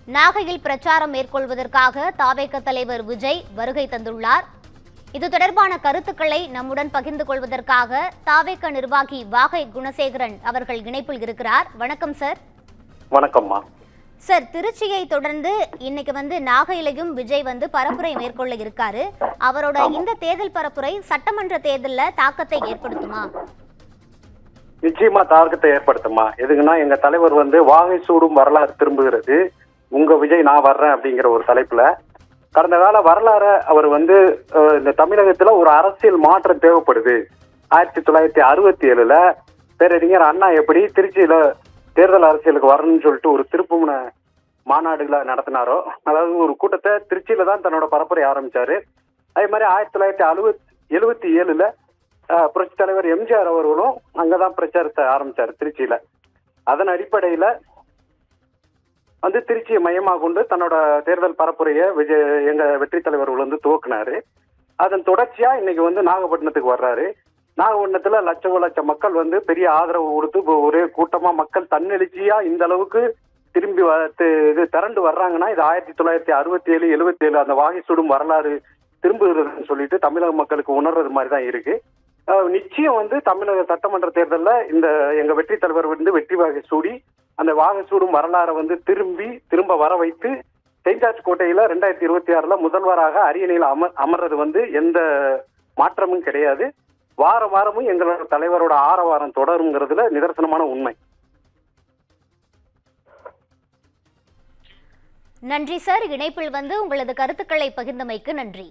நாகையில் பிரச்சாரம் மேற்கொள்வதற்காக தாவேக தலைவர் விஜய் வருகை தந்துள்ளார். இது தொடர்பான கருத்துக்களை நம்முடன் பகிர்ந்து கொள்வதற்காக தாவேக நிர்வாகி வாகை குணசேகரன் அவர்கள் இணைப்பில் இருக்கிறார். வணக்கம் சார். வணக்கம்மா. சார், திருச்சியை தொடர்ந்து இன்னைக்கு நாகையிலையும் விஜய் பரப்புரை மேற்கொள்ள இருக்காரு. அவரோட இந்த தேர்தல் பரப்புரை சட்டமன்ற தேர்தலில் தாக்கத்தை ஏற்படுத்துமா? நிச்சயமா தாக்கத்தை ஏற்படுத்துமா. எதுக்குன்னா, எங்க தலைவர் வாகை சூடும் வரலாறு திரும்புகிறது, உங்க விஜய் நான் வர்றேன் அப்படிங்கிற ஒரு தலைப்புல கடந்த கால வரலாறு அவர் இந்த தமிழகத்துல ஒரு அரசியல் மாற்றம் தேவைப்படுது. 1967 பேரறிஞர் அண்ணா எப்படி திருச்சியில தேர்தல் அரசியலுக்கு வரணும்னு சொல்லிட்டு ஒரு திருப்புமுனை மாநாடுகளை நடத்தினாரோ, அதாவது ஒரு கூட்டத்தை திருச்சியில தான் தன்னோட பரப்புரை ஆரம்பிச்சாரு. அதே மாதிரி 1977 புரட்சி தலைவர் எம்ஜிஆர் அவர்களும் அங்கதான் பிரச்சாரத்தை ஆரம்பிச்சாரு திருச்சியில. அதன் அடிப்படையில திருச்சியை மையமாக கொண்டு தன்னோட தேர்தல் பரப்புரையை எங்க வெற்றி தலைவர் துவக்கினாரு. அதன் தொடர்ச்சியா இன்னைக்கு நாகப்பட்டினத்துக்கு வர்றாரு. நாகப்பட்டினத்துல லட்ச மக்கள் பெரிய ஆதரவு கொடுத்து ஒரே கூட்டமா மக்கள் தன்னெழுச்சியா இந்த அளவுக்கு திரும்பி திரண்டு வர்றாங்கன்னா, இது 1967, 77 அந்த வாகை சூடும் வரலாறு திரும்புகிறதுன்னு சொல்லிட்டு தமிழக மக்களுக்கு உணர்றது மாதிரி தான் இருக்கு. நிச்சயம் தமிழக சட்டமன்ற தேர்தலில் இந்த எங்க வெற்றி தலைவர் வெற்றி வாகை சூடி அந்த வாகை சூடும் வரலாறை திரும்ப வர வைத்து செயின்ட் கோட்டையில 2026 முதல்வராக அரியணையில் அமர்றது எந்த மாற்றமும் கிடையாது. வாரமும் எங்களோட தலைவரோட ஆரவாரம் தொடருங்கிறதுல நிதர்சனமான உண்மை. நன்றி சார். இணைப்பில் உங்களது கருத்துக்களை பகிர்ந்தமைக்கு நன்றி.